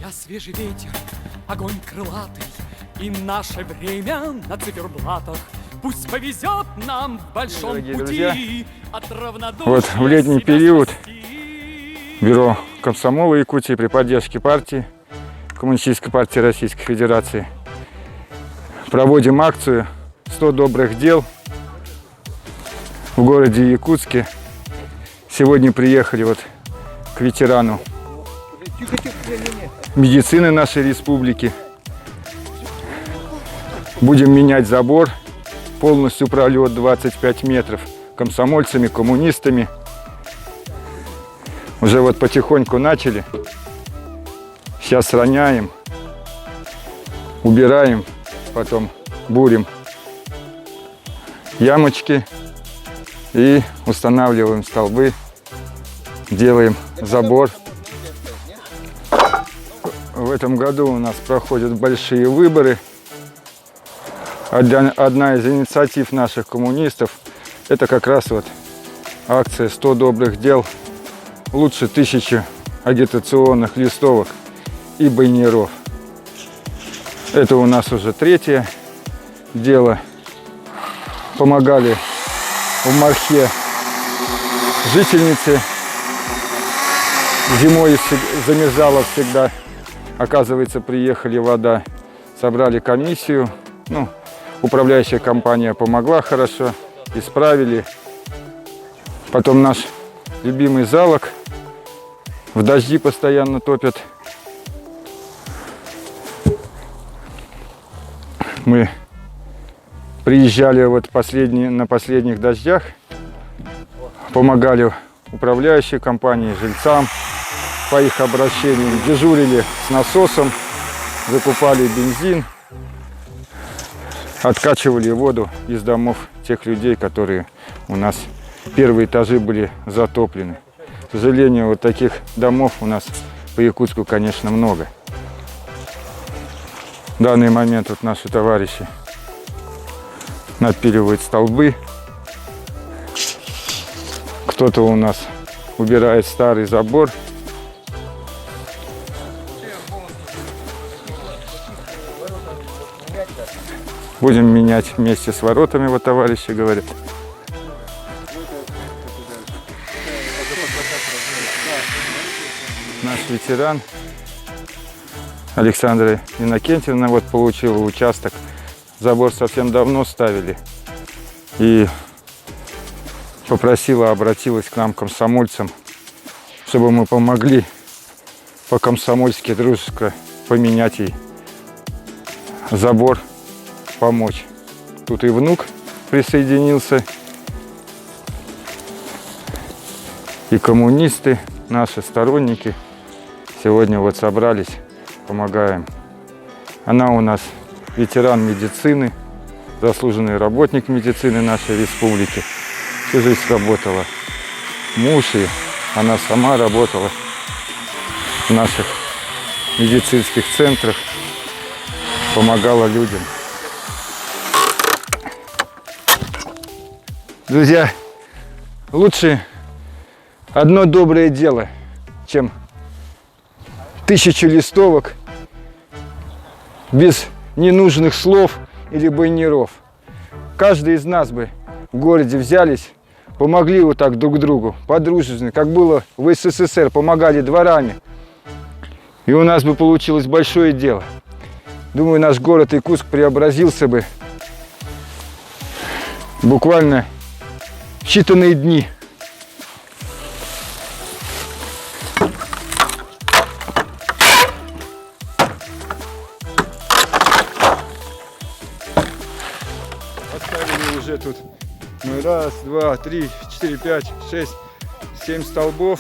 моря свежий ветер, огонь крылатый, и наше время на циферблатах. Пусть повезет нам в большом Дорогие пути друзья, от равнодушия вот в летний себя период спасти. Бюро комсомола Якутии при поддержке партии, Коммунистической партии Российской Федерации, проводим акцию «100 добрых дел» в городе Якутске. Сегодня приехали вот к ветерану медицины нашей республики. Будем менять забор, полностью пролет 25 метров, комсомольцами, коммунистами. Уже вот потихоньку начали. Сейчас роняем, убираем, потом бурим ямочки и устанавливаем столбы, делаем забор. В этом году у нас проходят большие выборы. Одна из инициатив наших коммунистов – это как раз вот акция «100 добрых дел». Лучше 1000 агитационных листовок и баннеров. Это у нас уже 3-е дело. Помогали в Мархе жительнице. Зимой замерзала всегда. Оказывается, приехали вода, собрали комиссию. Ну, управляющая компания помогла хорошо, исправили. Потом наш любимый Залог. В дожди постоянно топят. Мы приезжали вот на последних дождях, помогали управляющей компании, жильцам по их обращениям, дежурили с насосом, закупали бензин, откачивали воду из домов тех людей, которые у нас первые этажи были затоплены. К сожалению, вот таких домов у нас по Якутску, конечно, много. В данный момент вот наши товарищи напиливают столбы. Кто-то у нас убирает старый забор. Будем менять вместе с воротами, вот товарищи говорят. Наш ветеран Александра Иннокентьевна вот получила участок. Забор совсем давно ставили. И обратилась к нам, комсомольцам, чтобы мы помогли по-комсомольски дружески поменять ей забор, помочь. Тут и внук присоединился, и коммунисты, наши сторонники. Сегодня вот собрались, помогаем. Она у нас ветеран медицины, заслуженный работник медицины нашей республики. Всю жизнь работала. Муж и она сама работала в наших медицинских центрах, помогала людям. Друзья, лучше одно доброе дело, чем 1000 листовок без ненужных слов или баннеров. Каждый из нас бы в городе взялись, помогли вот так друг другу, по-дружески, как было в СССР, помогали дворами. И у нас бы получилось большое дело. Думаю, наш город Якутск преобразился бы буквально в считанные дни. Поставили уже тут 1, 2, 3, 4, 5, 6, 7 столбов.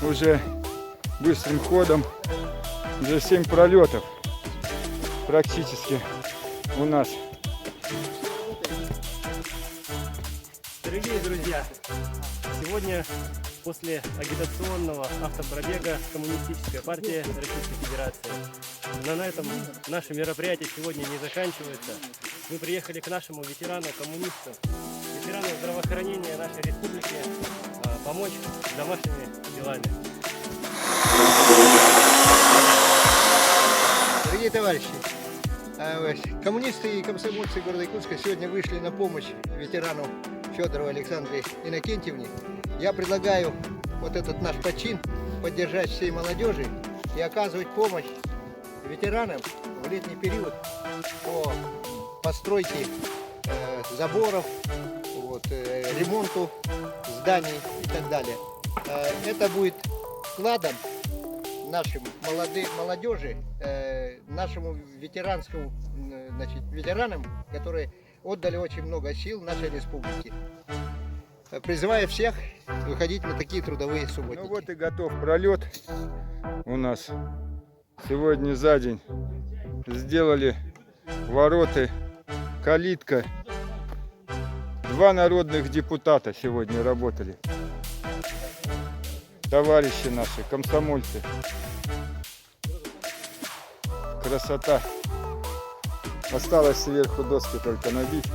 Уже быстрым ходом. Уже 7 пролетов практически у нас. Дорогие друзья, сегодня после агитационного автопробега Коммунистическая партия Российской Федерации. Но на этом наше мероприятие сегодня не заканчивается. Мы приехали к нашему ветерану, коммунисту, ветерану здравоохранения нашей республики помочь с домашними делами. товарищи, коммунисты и комсомольцы города Якутска сегодня вышли на помощь ветерану Федоровой Александре Иннокентьевне. Я предлагаю вот этот наш почин поддержать всей молодежи и оказывать помощь ветеранам в летний период по постройке заборов, ремонту зданий и так далее. Это будет вкладом нашим молодежи, нашему ветеранскому, ветеранам, которые отдали очень много сил нашей республике. Призываю всех выходить на такие трудовые субботники. Ну вот и готов пролет у нас. Сегодня за день сделали ворота, калитка. 2 народных депутата сегодня работали. Товарищи наши, комсомольцы. Красота. Осталось сверху доски только набить.